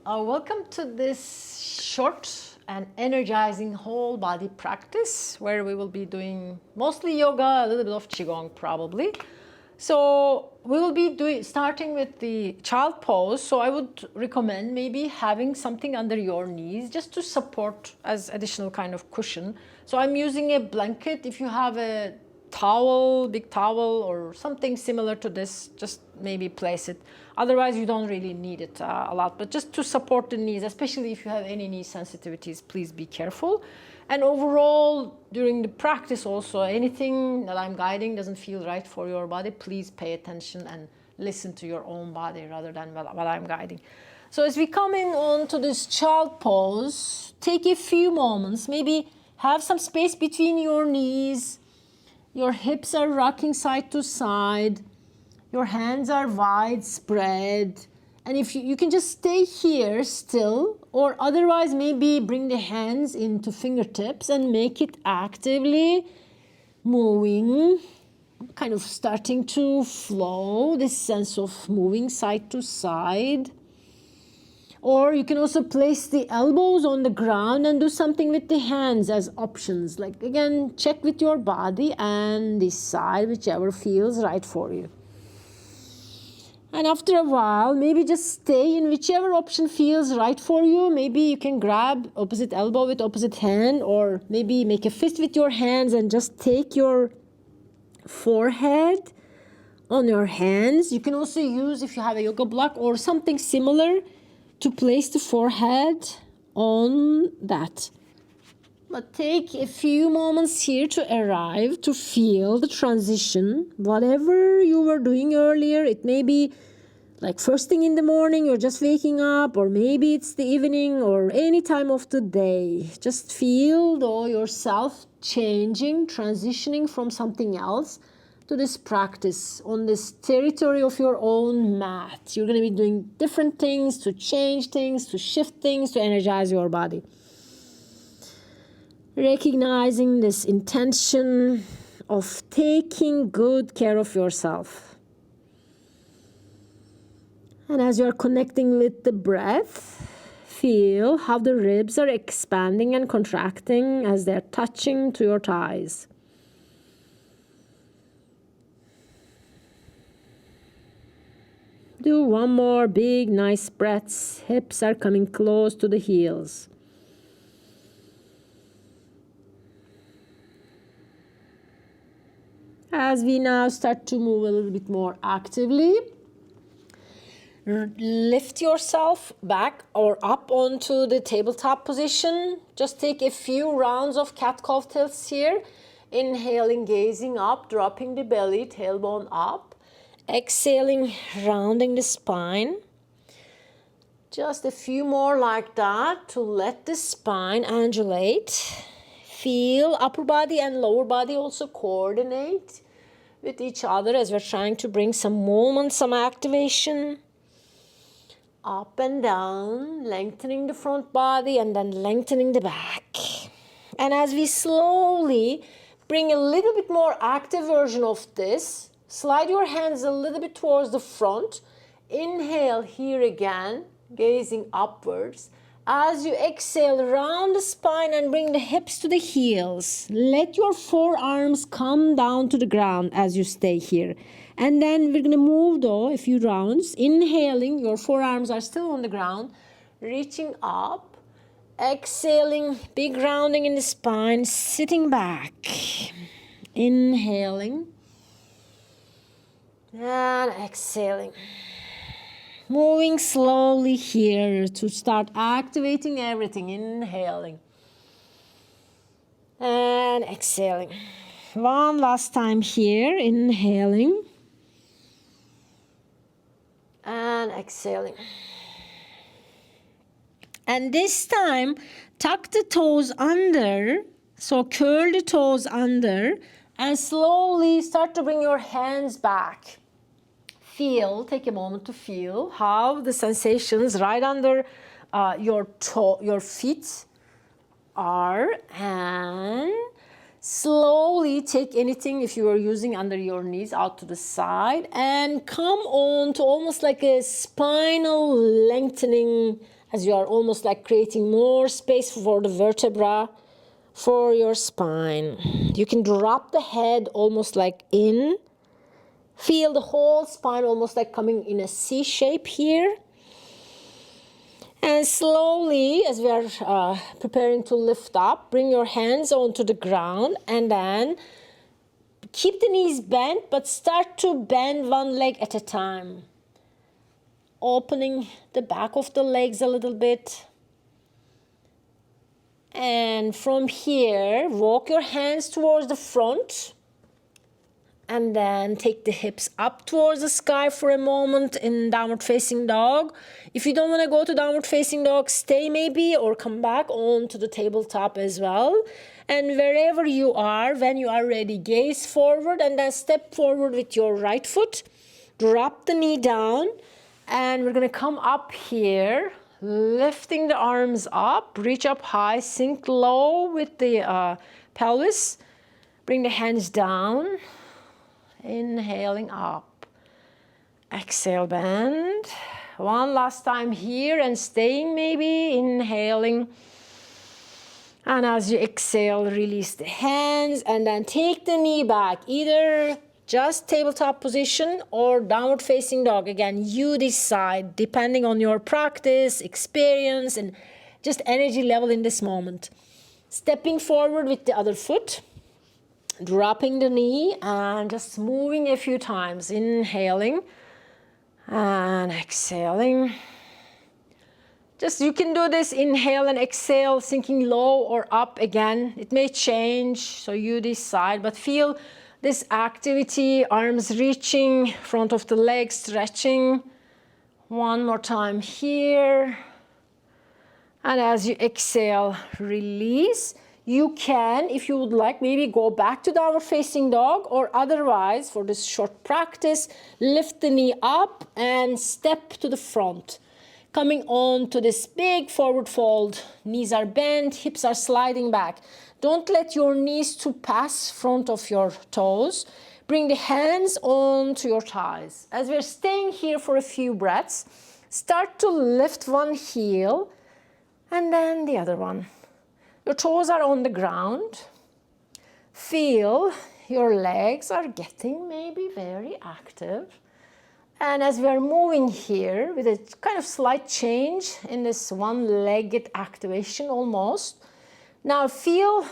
Welcome to this short and energizing whole body practice where we will be doing mostly yoga, a little bit of qigong probably. So we will be starting with the child pose. So I would recommend maybe having something under your knees just to support as additional kind of cushion. So I'm using a blanket. If you have a towel, big towel or something similar to this, just maybe place it. Otherwise you don't really need it a lot, but just to support the knees, especially if you have any knee sensitivities, please be careful. And overall, during the practice also, anything that I'm guiding doesn't feel right for your body, please pay attention and listen to your own body rather than what I'm guiding. So as we come in on to this child pose, take a few moments, maybe have some space between your knees. Your hips are rocking side to side. Your hands are wide spread. And if you can just stay here still, or otherwise maybe bring the hands into fingertips and make it actively moving, kind of starting to flow, this sense of moving side to side. Or you can also place the elbows on the ground and do something with the hands as options. Like again, check with your body and decide whichever feels right for you. And after a while, maybe just stay in whichever option feels right for you. Maybe you can grab opposite elbow with opposite hand, or maybe make a fist with your hands and just take your forehead on your hands. You can also use, if you have a yoga block or something similar, to place the forehead on that. But take a few moments here to arrive, to feel the transition. Whatever you were doing earlier, it may be like first thing in the morning, you're just waking up, or maybe it's the evening or any time of the day. Just feel yourself changing, transitioning from something else to this practice on this territory of your own mat. You're going to be doing different things to change things, to shift things, to energize your body. Recognizing this intention of taking good care of yourself. And as you're connecting with the breath, feel how the ribs are expanding and contracting as they're touching to your thighs. Do one more big, nice breaths. Hips are coming close to the heels. As we now start to move a little bit more actively, lift yourself back or up onto the tabletop position. Just take a few rounds of cat-cow tilts here. Inhaling, gazing up, dropping the belly, tailbone up. Exhaling, rounding the spine. Just a few more like that to let the spine undulate. Feel upper body and lower body also coordinate with each other as we're trying to bring some movement, some activation. Up and down, lengthening the front body and then lengthening the back. And as we slowly bring a little bit more active version of this, slide your hands a little bit towards the front. Inhale here again, gazing upwards. As you exhale, round the spine and bring the hips to the heels. Let your forearms come down to the ground as you stay here. And then we're going to move though a few rounds. Inhaling, your forearms are still on the ground. Reaching up. Exhaling, big rounding in the spine. Sitting back. Inhaling. And exhaling. Moving slowly here to start activating everything. Inhaling. And exhaling. One last time here. Inhaling. And exhaling. And this time, tuck the toes under. So curl the toes under. And slowly start to bring your hands back. Take a moment to feel how the sensations right under your feet are, and slowly take anything if you are using under your knees out to the side and come on to almost like a spinal lengthening as you are almost like creating more space for the vertebra for your spine. You can drop the head almost like in. Feel the whole spine almost like coming in a C shape here. And slowly, as we are preparing to lift up, bring your hands onto the ground and then keep the knees bent, but start to bend one leg at a time. Opening the back of the legs a little bit. And from here, walk your hands towards the front. And then take the hips up towards the sky for a moment in downward facing dog. If you don't want to go to downward facing dog, stay maybe or come back onto the tabletop as well. And wherever you are, when you are ready, gaze forward and then step forward with your right foot. Drop the knee down and we're going to come up here, lifting the arms up, reach up high, sink low with the pelvis. Bring the hands down. Inhaling up. Exhale, bend. One last time here and staying maybe. Inhaling. And as you exhale, release the hands and then take the knee back. Either just tabletop position or downward facing dog. Again, you decide depending on your practice, experience, and just energy level in this moment. Stepping forward with the other foot. Dropping the knee and just moving a few times. Inhaling and exhaling. Just you can do this, inhale and exhale, sinking low or up again. It may change, so you decide, but feel this activity, arms reaching, front of the legs stretching. One more time here. And as you exhale, release. You can, if you would like, maybe go back to downward facing dog, or otherwise, for this short practice, lift the knee up and step to the front. Coming on to this big forward fold. Knees are bent, hips are sliding back. Don't let your knees to pass front of your toes. Bring the hands onto your thighs. As we're staying here for a few breaths, start to lift one heel and then the other one. Your toes are on the ground. Feel your legs are getting maybe very active. And as we are moving here with a kind of slight change in this one-legged activation almost. Now feel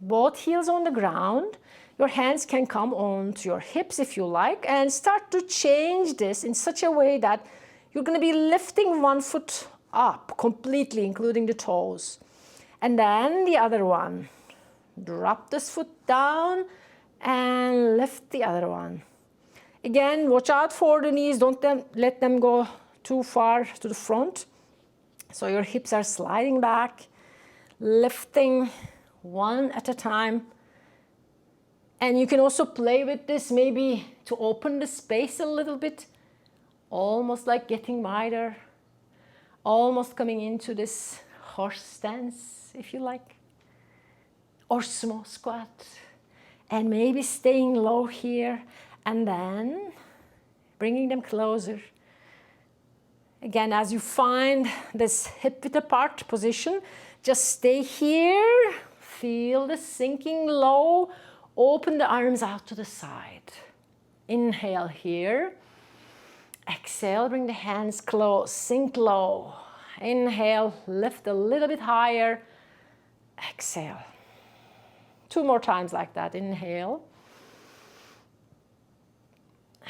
both heels on the ground. Your hands can come onto your hips if you like and start to change this in such a way that you're going to be lifting one foot up completely, including the toes. And then the other one. Drop this foot down and lift the other one. Again, watch out for the knees. Don't let them go too far to the front. So your hips are sliding back, lifting one at a time. And you can also play with this maybe to open the space a little bit. Almost like getting wider. Almost coming into this horse stance, if you like, or small squat, and maybe staying low here, and then bringing them closer. Again, as you find this hip width apart position, just stay here, feel the sinking low, open the arms out to the side. Inhale here, exhale, bring the hands close, sink low. Inhale, lift a little bit higher. Exhale. 2 more times like that. Inhale.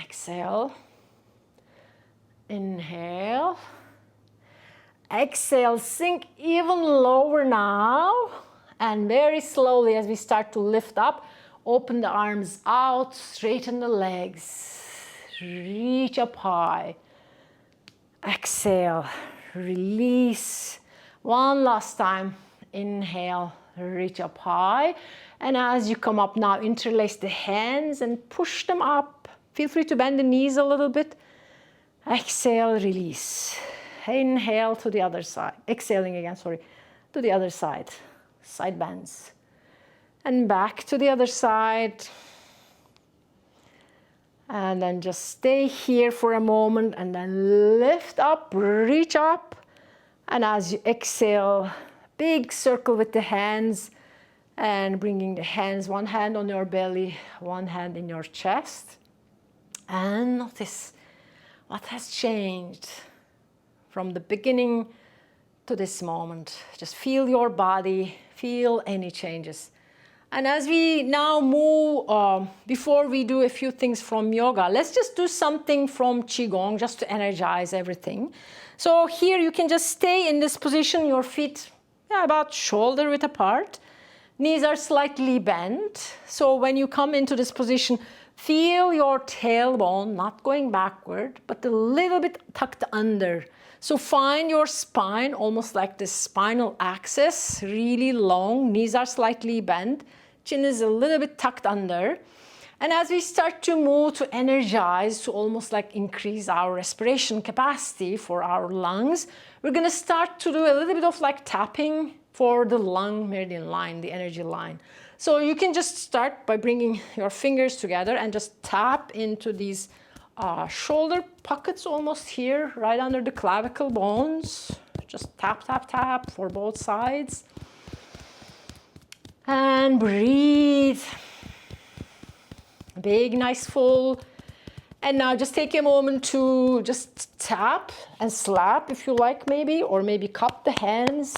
Exhale. Inhale. Exhale, sink even lower now. And very slowly as we start to lift up, open the arms out, straighten the legs. Reach up high. Exhale. Release. One last time. Inhale, reach up high. And as you come up now, interlace the hands and push them up. Feel free to bend the knees a little bit. Exhale, release. Inhale to the other side. Exhaling again, sorry. To the other side. Side bends. And back to the other side. And then just stay here for a moment and then lift up, reach up, And as you exhale, big circle with the hands and bringing the hands, one hand on your belly, one hand in your chest. And notice what has changed from the beginning to this moment. Just feel your body, feel any changes. And as we now move, before we do a few things from yoga, let's just do something from Qigong just to energize everything. So here you can just stay in this position, your feet about shoulder width apart. Knees are slightly bent. So when you come into this position, feel your tailbone not going backward, but a little bit tucked under. So find your spine almost like this spinal axis, really long. Knees are slightly bent. Chin is a little bit tucked under. And as we start to move to energize, to almost like increase our respiration capacity for our lungs, we're going to start to do a little bit of like tapping for the lung meridian line, the energy line. So you can just start by bringing your fingers together and just tap into these shoulder pockets almost here, right under the clavicle bones. Just tap, tap, tap for both sides. And breathe. Big, nice, full. And now just take a moment to just tap and slap if you like maybe, or maybe cup the hands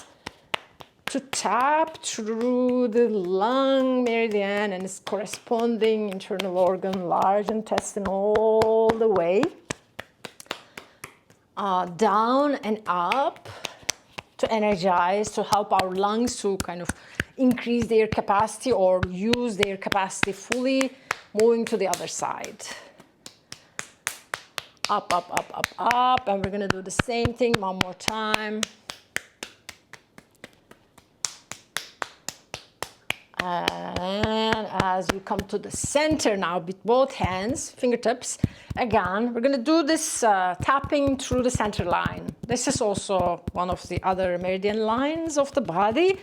to tap through the lung meridian and its corresponding internal organ, large intestine, all the way down and up to energize, to help our lungs to kind of increase their capacity or use their capacity fully, moving to the other side. Up, up, up, up, up, and we're gonna do the same thing one more time. And as you come to the center now with both hands, fingertips, again, we're going to do this tapping through the center line. This is also one of the other meridian lines of the body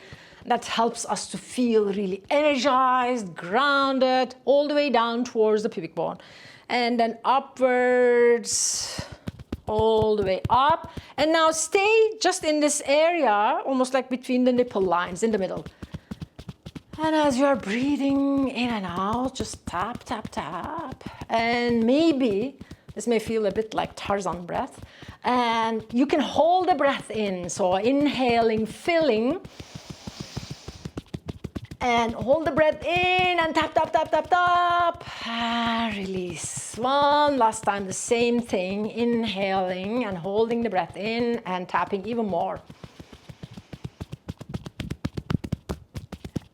that helps us to feel really energized, grounded, all the way down towards the pubic bone. And then upwards, all the way up. And now stay just in this area, almost like between the nipple lines in the middle. And as you're breathing in and out, just tap, tap, tap. And maybe this may feel a bit like Tarzan breath. And you can hold the breath in. So inhaling, filling. And hold the breath in and tap, tap, tap, tap, tap. And release. One last time, the same thing. Inhaling and holding the breath in and tapping even more.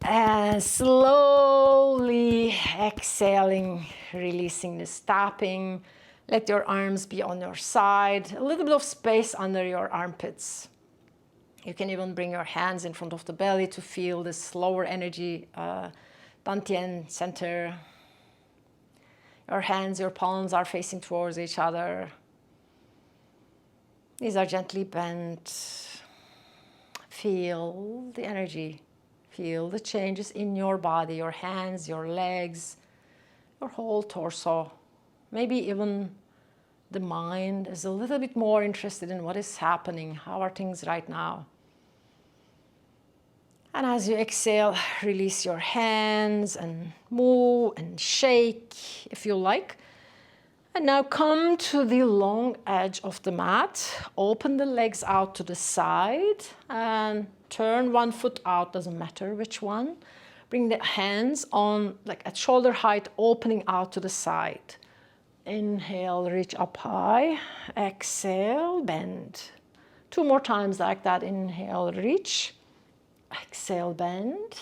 And slowly exhaling, releasing this tapping. Let your arms be on your side. A little bit of space under your armpits. You can even bring your hands in front of the belly to feel this lower energy, dantian center. Your hands, your palms are facing towards each other. These are gently bent. Feel the energy. Feel the changes in your body, your hands, your legs, your whole torso. Maybe even the mind is a little bit more interested in what is happening. How are things right now? And as you exhale, release your hands and move and shake if you like. And now come to the long edge of the mat. Open the legs out to the side and turn one foot out, doesn't matter which one. Bring the hands on like at shoulder height, opening out to the side. Inhale, reach up high. Exhale, bend. 2 more times like that. Inhale, reach. Exhale, bend.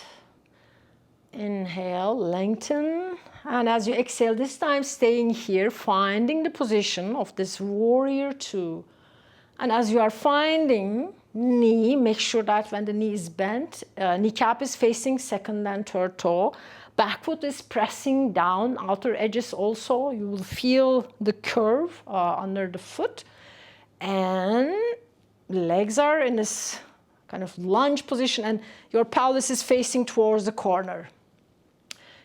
Inhale, lengthen. And as you exhale, this time staying here, finding the position of this warrior 2. And as you are finding knee, make sure that when the knee is bent, kneecap is facing second and third toe. Back foot is pressing down, outer edges also. You will feel the curve under the foot. And legs are in this kind of lunge position and your pelvis is facing towards the corner.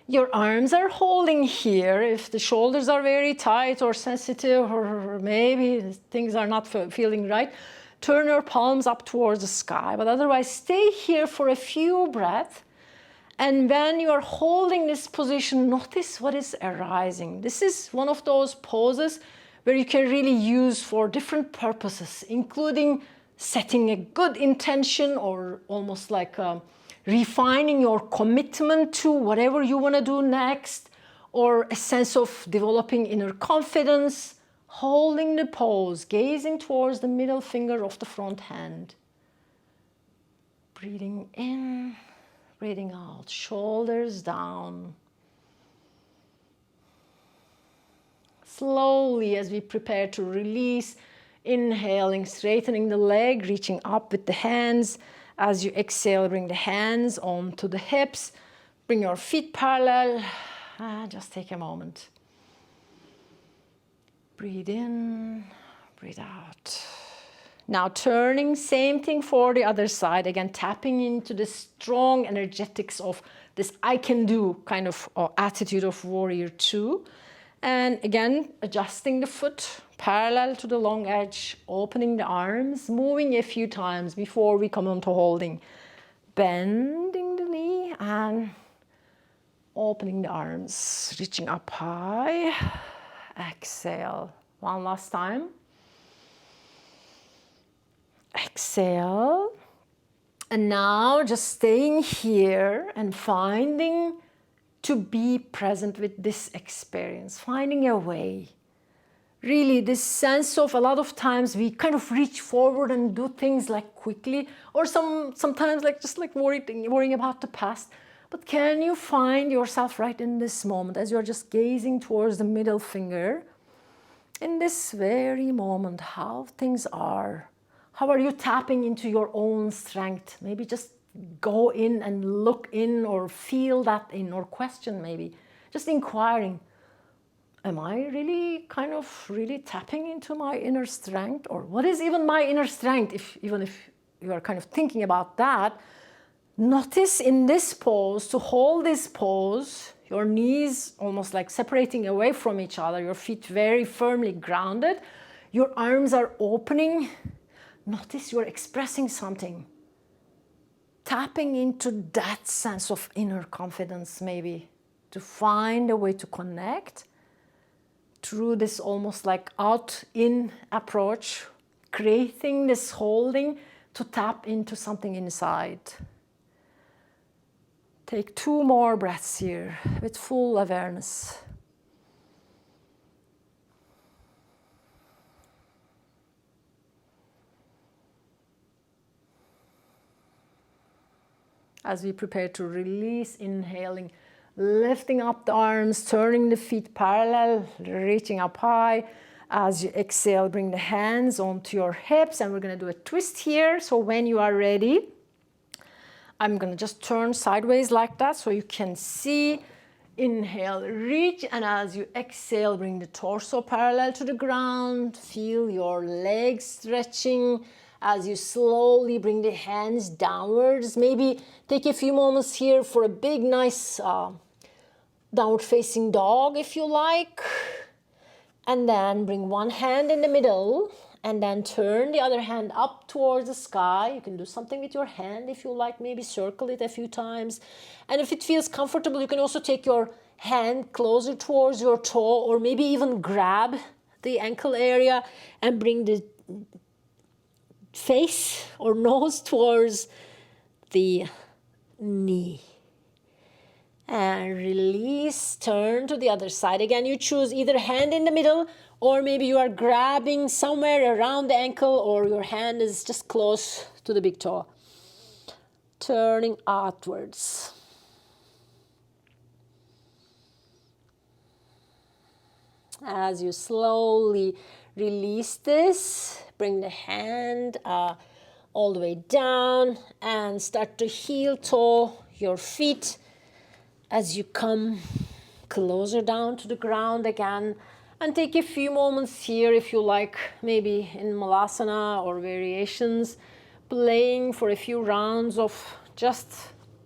Your arms are holding here. If the shoulders are very tight or sensitive or maybe things are not feeling right, turn your palms up towards the sky. But otherwise, stay here for a few breaths. And when you are holding this position, notice what is arising. This is one of those poses where you can really use for different purposes, including setting a good intention or almost like refining your commitment to whatever you want to do next, or a sense of developing inner confidence, holding the pose, gazing towards the middle finger of the front hand. Breathing in, breathing out, shoulders down. Slowly, as we prepare to release, inhaling, straightening the leg, reaching up with the hands. As you exhale, bring the hands onto the hips. Bring your feet parallel. Just take a moment. Breathe in, breathe out. Now turning, same thing for the other side. Again, tapping into the strong energetics of this I can do kind of attitude of warrior two. And again, adjusting the foot parallel to the long edge, opening the arms, moving a few times before we come on to holding. Bending the knee and opening the arms, reaching up high. Exhale. One last time. Exhale. And now just staying here and finding to be present with this experience, finding a way. Really, this sense of a lot of times we kind of reach forward and do things like quickly, or sometimes like just like worrying about the past. But can you find yourself right in this moment as you're just gazing towards the middle finger, in this very moment, how things are? How are you tapping into your own strength? Maybe just go in and look in or feel that in, or question maybe. Just inquiring, am I really really tapping into my inner strength? Or what is even my inner strength? Even if you are kind of thinking about that, notice in this pose, to hold this pose, your knees almost like separating away from each other, your feet very firmly grounded, your arms are opening. Notice you're expressing something. Tapping into that sense of inner confidence, maybe, to find a way to connect through this almost like out-in approach, creating this holding to tap into something inside. Take 2 more breaths here with full awareness. As we prepare to release, inhaling, lifting up the arms, turning the feet parallel, reaching up high. As you exhale, bring the hands onto your hips, and we're going to do a twist here. So when you are ready, I'm going to just turn sideways like that so you can see. Inhale, reach, and as you exhale, bring the torso parallel to the ground. Feel your legs stretching. As you slowly bring the hands downwards, maybe take a few moments here for a big, nice downward facing dog if you like. And then bring one hand in the middle and then turn the other hand up towards the sky. You can do something with your hand if you like, maybe circle it a few times. And if it feels comfortable, you can also take your hand closer towards your toe, or maybe even grab the ankle area and bring the face or nose towards the knee. And release, turn to the other side. Again, you choose either hand in the middle, or maybe you are grabbing somewhere around the ankle, or your hand is just close to the big toe. Turning outwards. As you slowly release this, bring the hand all the way down and start to heel toe your feet as you come closer down to the ground again. And take a few moments here if you like, maybe in Malasana or variations, playing for a few rounds of just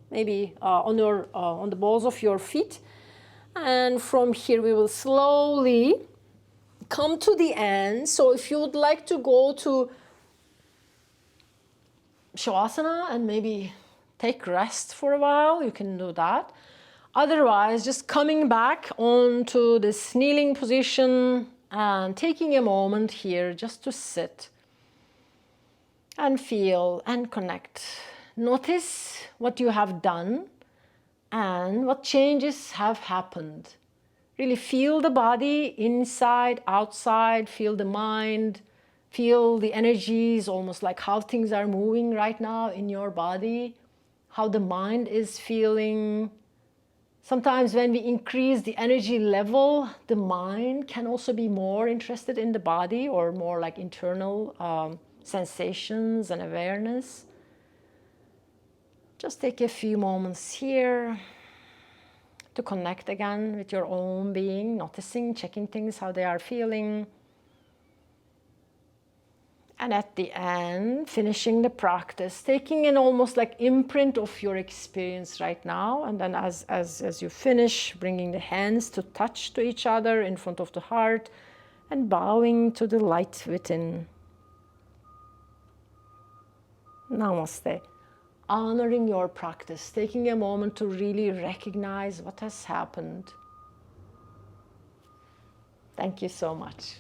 maybe on the balls of your feet. And from here we will slowly come to the end. So if you would like to go to Shavasana and maybe take rest for a while, you can do that. Otherwise, just coming back onto this kneeling position and taking a moment here just to sit and feel and connect. Notice what you have done and what changes have happened. Really feel the body inside, outside, feel the mind, feel the energies, almost like how things are moving right now in your body, how the mind is feeling. Sometimes when we increase the energy level, the mind can also be more interested in the body or more like internal sensations and awareness. Just take a few moments here to connect again with your own being, noticing, checking things, how they are feeling. And at the end, finishing the practice, taking an almost like imprint of your experience right now. And then as you finish, bringing the hands to touch to each other in front of the heart and bowing to the light within. Namaste. Honoring your practice, taking a moment to really recognize what has happened. Thank you so much.